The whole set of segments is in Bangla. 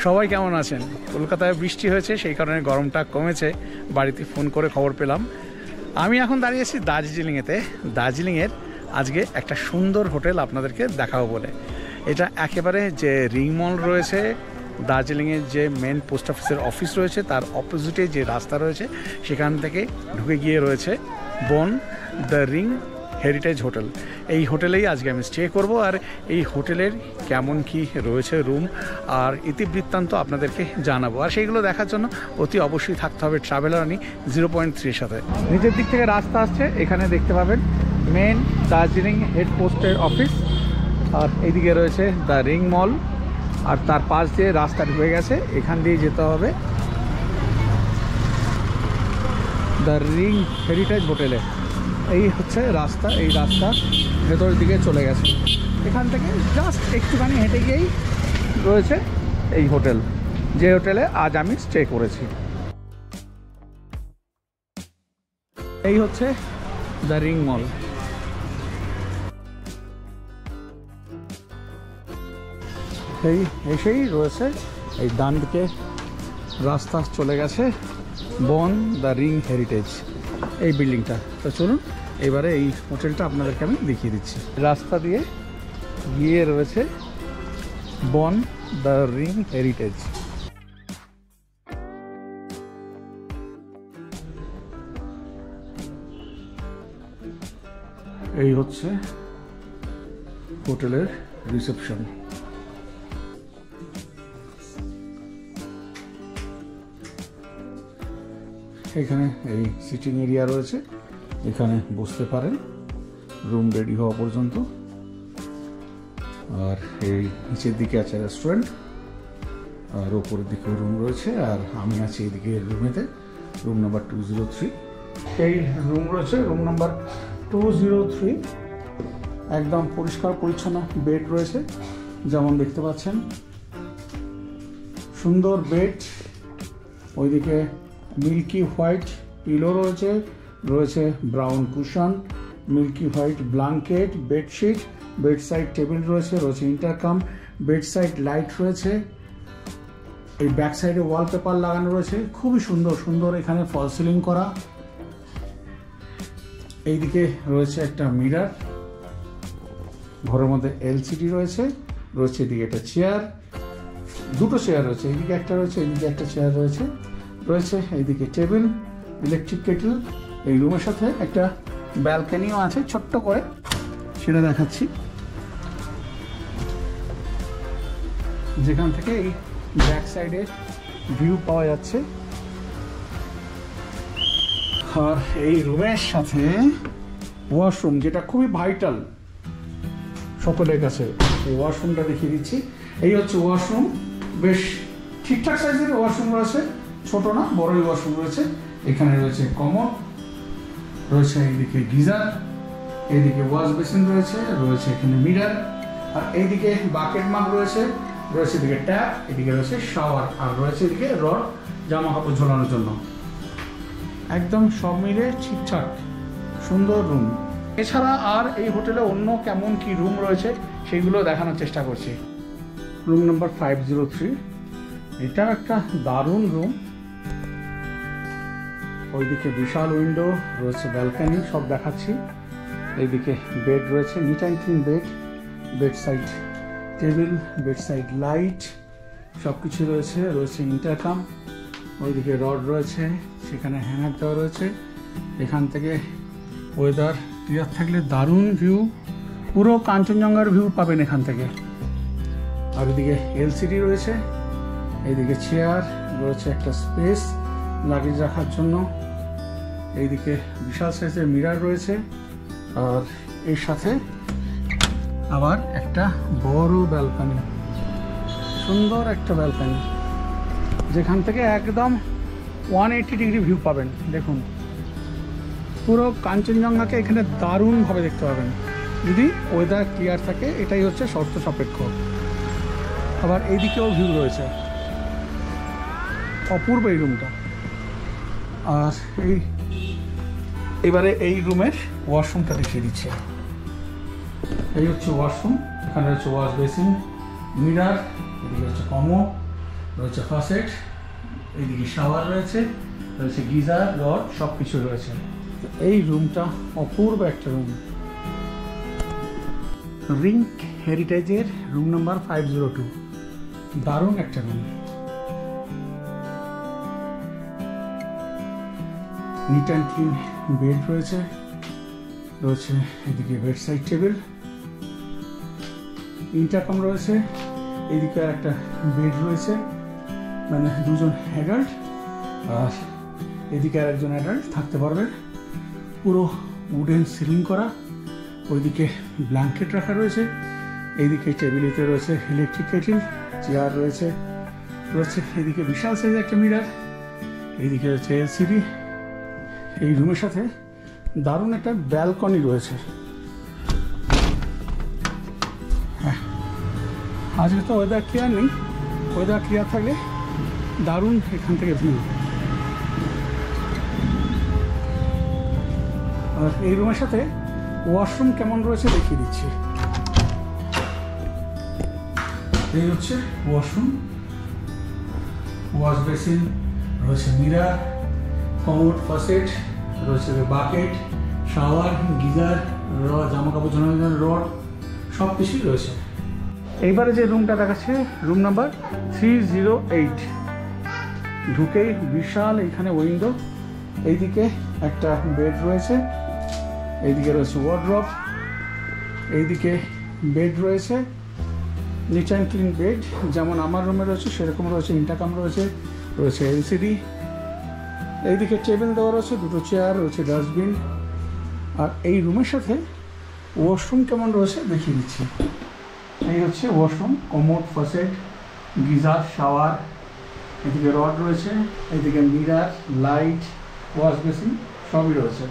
সবাই কেমন আছেন? কলকাতায় বৃষ্টি হয়েছে, সেই কারণে গরমটা কমেছে। বাড়িতে ফোন করে খবর পেলাম। আমি এখন দাঁড়িয়েছি দার্জিলিংয়েতে। দার্জিলিংয়ের আজকে একটা সুন্দর হোটেল আপনাদেরকে দেখাবো বলে। এটা একেবারে যে রিং মল রয়েছে, দার্জিলিংয়ের যে মেন পোস্ট অফিসের অফিস রয়েছে তার অপোজিটে যে রাস্তা রয়েছে সেখান থেকে ঢুকে গিয়ে রয়েছে বন দ্য রিং হেরিটেজ হোটেল। এই হোটেলেই আজকে আমি স্টে করব, আর এই হোটেলের কেমন কি রয়েছে রুম আর ইতিবৃত্তান্ত আপনাদেরকে জানাবো। আর সেইগুলো দেখার জন্য অতি অবশ্যই থাকতে হবে ট্রাভেলার আনি 0.3 সাথে। নিচের দিক থেকে রাস্তা আসছে, এখানে দেখতে পাবেন মেন দার্জিলিং হেড পোস্টের অফিস, আর এইদিকে রয়েছে দ্য রিং মল, আর তার পাশ দিয়ে রাস্তা ঢুকে গেছে, এখান দিয়ে যেতে হবে দ্য রিং হেরিটেজ হোটেলে। এই হচ্ছে রাস্তা, এই রাস্তা ভেতরের দিকে চলে গেছে। এখান থেকে জাস্ট একটুখানি হেঁটে গিয়েই রয়েছে এই হোটেল, যে হোটেলে আজ আমি স্টে করেছি। এই হচ্ছে দ্য রিং মল। এই এসেই রয়েছে এই ডান দিকে রাস্তা চলে গেছে বন দ্য রিং হেরিটেজ, এই বিল্ডিংটা। তো চলুন এবারে এই হোটেলটা আপনাদেরকে আমি দেখিয়ে দিচ্ছি। রাস্তা দিয়ে গিয়ে রয়েছে বন দ্য রিং হেরিটেজ। এই হচ্ছে হোটেলের রিসেপশন। এখানে এই সিটিং এরিয়া রয়েছে, এখানে বসতে পারেন রুম রেডি হওয়া পর্যন্ত। আর এই নিচের দিকে আছে রেস্টুরেন্ট, আর ওপরের দিকে রুম রয়েছে, আর আমি আছি এইদিকে রুমেতে, রুম নাম্বার 203। এই রুম রয়েছে রুম নাম্বার 203। একদম পরিষ্কার পরিচ্ছন্ন বেড রয়েছে, যেমন দেখতে পাচ্ছেন সুন্দর বেড। ওইদিকে মিল্কি হোয়াইট পিলো রয়েছে, রয়েছে brown cushion, milky white blanket, bedsheet, bed side table রয়েছে, রয়েছে ইন্টারকাম, বেড সাইড লাইট রয়েছে। এই ব্যাক সাইডে ওয়ালপেপার লাগানো রয়েছে, খুবই সুন্দর সুন্দর এখানে ফল সিলিং করা। এইদিকে রয়েছে একটা মিরর, ঘরের মধ্যে এলসিডি রয়েছে, রয়েছে এদিকে একটা চেয়ার, দুটো চেয়ার রয়েছে, এইদিকে একটা রয়েছে, এইদিকে একটা চেয়ার রয়েছে, রয়েছে এইদিকে টেবিল, ইলেকট্রিক কেটল। এই রুমের সাথে একটা ব্যালকনিও আছে ছোট্ট করে, সেটা দেখাচ্ছি, যেখান থেকে এই ব্যাক সাইডে ভিউ পাওয়া যাচ্ছে। আর এই রুমের সাথে ওয়াশরুম, যেটা খুবই ভাইটাল সকলের কাছে, এই ওয়াশরুমটা দেখিয়ে দিচ্ছি। এই হচ্ছে ওয়াশরুম, বেশ ঠিকঠাক সাইজের ওয়াশরুম রয়েছে, ছোট না বড়ই ওয়াশরুম রয়েছে। এখানে রয়েছে কমোড, রয়েছে এইদিকে গিজার, এইদিকে ওয়াশ বেসিন রয়েছে, রয়েছে এখানে মিরর, আর এইদিকে বাকেট মাগ রয়েছে, রয়েছে এদিকে ট্যাপ, এদিকে রয়েছে শাওয়ার, আর রয়েছে এদিকে রড জামা কাপড় ঝোলানোর জন্য। একদম সব মিলে ঠিকঠাক সুন্দর রুম। এছাড়া আর এই হোটেলে অন্য কেমন কি রুম রয়েছে সেইগুলো দেখানোর চেষ্টা করছি। রুম নাম্বার 503, এটা একটা দারুণ রুম। ওইদিকে বিশাল উইন্ডো রয়েছে, ব্যালকনি, সব দেখাচ্ছি। এইদিকে বেড রয়েছে, neat and clean bed, bed side table, bed side light, সব কিছু রয়েছে, রয়েছে ইন্টারকাম। ওইদিকে রড রয়েছে, সেখানে হ্যাঙ্গার দেওয়া রয়েছে। এখান থেকে ওয়েদার ক্লিয়ার থাকলে দারুণ ভিউ, পুরো কাঞ্চনজঙ্ঘার ভিউ পাবেন এখান থেকে। আর এদিকে এলসিডি রয়েছে, এইদিকে চেয়ার রয়েছে, একটা স্পেস লাগেজ রাখার জন্য। এইদিকে বিশাল সাইজের মিরর রয়েছে, আর এর সাথে আবার একটা বড় ব্যালকনি, সুন্দর একটা ব্যালকনি, যেখান থেকে একদম 180 ডিগ্রি ভিউ পাবেন। দেখুন পুরো কাঞ্চনজঙ্ঘাকে এখানে দারুণভাবে দেখতে পাবেন যদি ওয়েদার ক্লিয়ার থাকে, এটাই হচ্ছে শর্ত সাপেক্ষ। আবার এইদিকেও ভিউ রয়েছে, অপূর্ব এই রুমটা। আর এবারে এই রুমের ওয়াশরুমটা দেখিয়ে দিচ্ছে। এই হচ্ছে ওয়াশরুম, এখানে রয়েছে ওয়াশ বেসিন, মিরার, এদিকে হচ্ছে কমোড রয়েছে, ফাসেট, এইদিকে শাওয়ার রয়েছে, রয়েছে গিজার, রড, সব কিছু রয়েছে। এই রুমটা অপূর্ব একটা রুম। রিঙ্ক হেরিটেজের রুম নাম্বার 502, দারুণ একটা room. Neat and clean bed রয়েছে, রয়েছে এদিকে বেড সাইড টেবিল, ইন্টারকম রয়েছে, এদিকে আর একটা বেড রয়েছে, মানে দুজন অ্যাডাল্ট আর এদিকে আর একজন অ্যাডাল্ট থাকতে পারবেন। পুরো উডেন সিলিং করা, ওইদিকে ব্ল্যাঙ্কেট রাখা রয়েছে, এইদিকে টেবিলেতে রয়েছে ইলেকট্রিক কেটেল, চেয়ার রয়েছে, রয়েছে এদিকে বিশাল সাইজের একটা মিরার, এইদিকে রয়েছে এলসিডি। এই রুমের সাথে দারুণ একটা ব্যালকনি রয়েছে। হ্যাঁ, আজকে তো ওয়েদার ক্লিয়ার নেই, ওয়েদার ক্লিয়ার থাকলে দারুণ এখান থেকে ভিউ। আর এই রুমের সাথে ওয়াশরুম কেমন রয়েছে দেখিয়ে দিচ্ছি। এই হচ্ছে ওয়াশরুম, ওয়াশ বেসিন রয়েছে, মিরার, কমোড, ফাসেট রয়েছে, বাকেট, শাওয়ার, গিজার, জামা কাপড় ঝোলানোর জন্য রড, সব কিছুই রয়েছে। এইবারে যে রুমটা দেখাচ্ছে রুম নাম্বার 308। ঢুকেই বিশাল এইখানে উইন্ডো, এইদিকে একটা বেড রয়েছে, এইদিকে রয়েছে ওয়ার্ড্রপ, এইদিকে বেড রয়েছে, নিট অ্যান্ড ক্লিন বেড যেমন আমার রুমে রয়েছে সেরকম রয়েছে, ইন্টারকম রয়েছে, রয়েছে এলসিডি, এইদিকে টেবিল দেওয়া রয়েছে, দুটো চেয়ার রয়েছে, ডাস্টবিন। আর এই রুমের সাথে ওয়াশরুম কেমন রয়েছে দেখিয়ে দিচ্ছি। এই হচ্ছে ওয়াশরুম, কমোড, ফাসেট, গিজার, শাওয়ার, এদিকে রড রয়েছে, এদিকে মিরার, লাইট, ওয়াশ বেসিন সবই রয়েছে।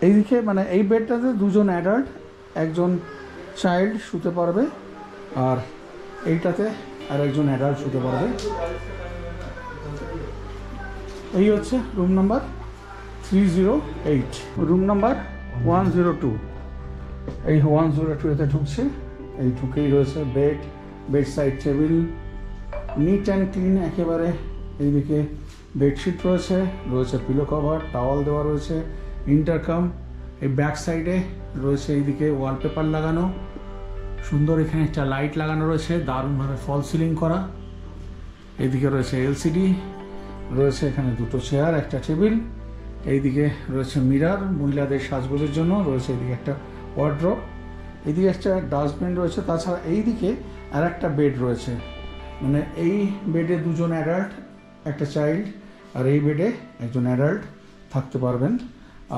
এইদিকে মানে এই বেডটাতে দুজন অ্যাডাল্ট, একজন চাইল্ড শুতে পারবে, আর এইটাতে আর একজন অ্যাডাল্ট শুতে পারবে। এই হচ্ছে রুম নাম্বার 308। রুম নাম্বার 102, এই 102-তে ঢুকছে। এই ঢুকেই রয়েছে bed, bed side table, neat and clean একেবারে। এইদিকে বেডশিট রয়েছে, রয়েছে পিলো কভার, টাওয়াল দেওয়া রয়েছে, ইন্টারকম। এই ব্যাক সাইডে রয়েছে এইদিকে ওয়ালপেপার লাগানো, সুন্দর এখানে একটা লাইট লাগানো রয়েছে, দারুণভাবে ফল সিলিং করা। এইদিকে রয়েছে এলসিডি, রয়েছে এখানে দুটো চেয়ার, একটা টেবিল, এইদিকে রয়েছে মিরার মহিলাদের সাজগোজের জন্য, রয়েছে এইদিকে একটা ওয়ার্ড্রপ, এইদিকে একটা ডাস্টবিন রয়েছে। তাছাড়া এইদিকে আর একটা বেড রয়েছে, মানে এই বেডে দুজন অ্যাডাল্ট, একটা চাইল্ড, আর এই বেডে একজন অ্যাডাল্ট থাকতে পারবেন।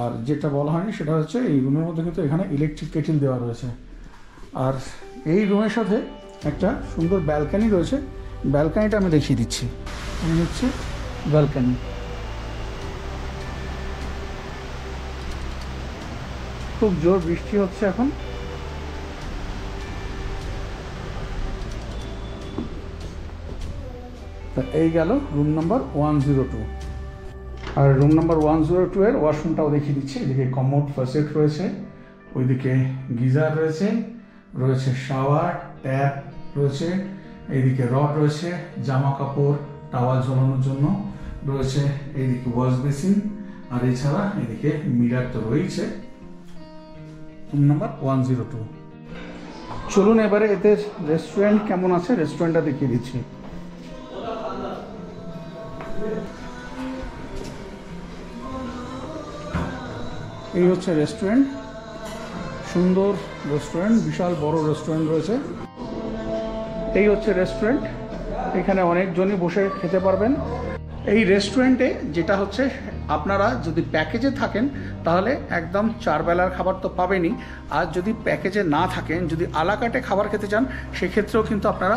আর যেটা বলা হয়নি সেটা হচ্ছে এই রুমের মধ্যে কিন্তু এখানে ইলেকট্রিক কেটেল দেওয়া রয়েছে। আর এই রুমের সাথে একটা সুন্দর ব্যালকানি রয়েছে, ব্যালকানিটা আমি দেখিয়ে দিচ্ছি। এই হচ্ছে ব্যালকানি, খুব জোর বৃষ্টি হচ্ছে এখন। এই গেল রুম নাম্বার 102। আর রুম নাম্বার 102 এর ওয়াশরুমটাও দেখিয়ে দিচ্ছি। এদিকে কমোড, ফাসেট রয়েছে, ওইদিকে গিজার রয়েছে, রয়েছে শাওয়ার, ট্যাপ রয়েছে, এইদিকে রড রয়েছে, জামা কাপড়, টাওয়াল ঝোলানোর জন্য রয়েছে, এইদিকে ওয়াশ বেসিন, আর এছাড়া এদিকে মিরার তো রয়েছে। Room number 102। চলুন এবারে এদের রেস্টুরেন্ট কেমন আছে রেস্টুরেন্টটা দেখিয়ে দিচ্ছি। এই হচ্ছে রেস্টুরেন্ট, সুন্দর রেস্টুরেন্ট, বিশাল বড় রেস্টুরেন্ট রয়েছে। এই হচ্ছে রেস্টুরেন্ট, এখানে অনেকজনই বসে খেতে পারবেন। এই রেস্টুরেন্টে যেটা হচ্ছে, আপনারা যদি প্যাকেজে থাকেন তাহলে একদম 4 বেলার খাবার তো পাবেনই, আর যদি প্যাকেজে না থাকেন, যদি আলাকাটে খাবার খেতে চান সেক্ষেত্রেও কিন্তু আপনারা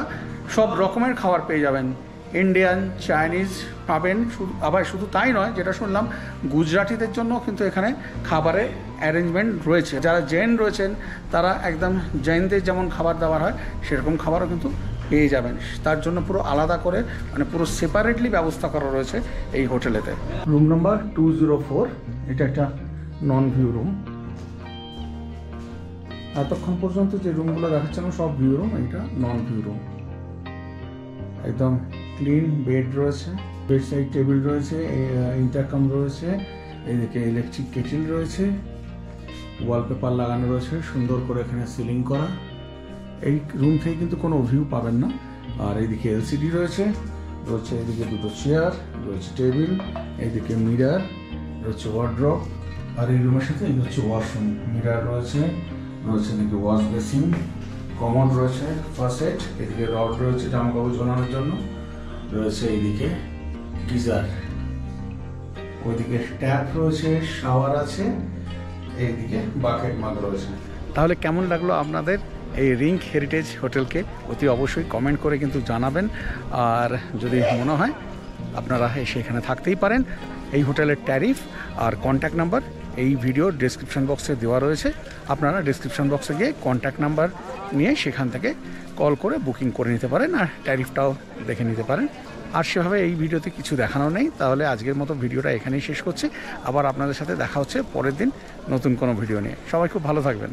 সব রকমের খাবার পেয়ে যাবেন। ইন্ডিয়ান, চাইনিজ পাবেন, আবার শুধু তাই নয়, যেটা শুনলাম গুজরাটিদের জন্য কিন্তু এখানে খাবারের অ্যারেঞ্জমেন্ট রয়েছে। যারা জৈন রয়েছেন তারা একদম জৈনদের যেমন খাবার দাবার হয় সেরকম খাবারও কিন্তু পেয়ে যাবেন। তার জন্য পুরো আলাদা করে, মানে পুরো সেপারেটলি ব্যবস্থা করা রয়েছে এই হোটেলেতে। রুম নাম্বার 204, এটা একটা নন ভিউ রুম। এতক্ষণ পর্যন্ত যে রুমগুলো দেখাচ্ছিলাম সব ভিউ রুম, এটা নন ভিউ রুম। একদম ক্লিন বেড রয়েছে, বেড সাইড টেবিল রয়েছে, ইন্টারকম রয়েছে, এইদিকে ইলেকট্রিক কেটেল রয়েছে, ওয়ালপেপার লাগানো রয়েছে সুন্দর করে, এখানে সিলিং করা। এই রুম থেকে কিন্তু কোনো ভিউ পাবেন না। আর এইদিকে এলসিডি রয়েছে, এইদিকে দুটো চেয়ার রয়েছে, টেবিল, এইদিকে মিরার রয়েছে, ওয়ার্ড্রপ। আর এই রুমের সাথে এই হচ্ছে ওয়াশরুম, মিরার রয়েছে, এদিকে ওয়াশ বেসিন, কমোড রয়েছে, ফার্স্ট এড, এদিকে রড রয়েছে জামা কাপড় ঝোলানোর জন্য, রয়েছে এইদিকে গিজার, ওইদিকে ট্যাপ রয়েছে, শাওয়ার আছে, এইদিকে বাকেট মাগ রয়েছে। তাহলে কেমন লাগলো আপনাদের এই রিং হেরিটেজ হোটেলকে অতি অবশ্যই কমেন্ট করে কিন্তু জানাবেন। আর যদি মনে হয় আপনারা এসে এখানে থাকতেই পারেন। এই হোটেলের ট্যারিফ আর কন্ট্যাক্ট নাম্বার এই ভিডিওর ডেসক্রিপশন বক্সে দেওয়া রয়েছে। আপনারা ডেসক্রিপশন বক্সে গিয়ে কন্ট্যাক্ট নাম্বার নিয়ে সেখান থেকে কল করে বুকিং করে নিতে পারেন, আর ট্যারিফটাও দেখে নিতে পারেন। আর সেভাবে এই ভিডিওতে কিছু দেখানো নেই। তাহলে আজকের মতো ভিডিওটা এখানেই শেষ করছি। আবার আপনাদের সাথে দেখা হচ্ছে পরের দিন নতুন কোনো ভিডিও নিয়ে। সবাই খুব ভালো থাকবেন।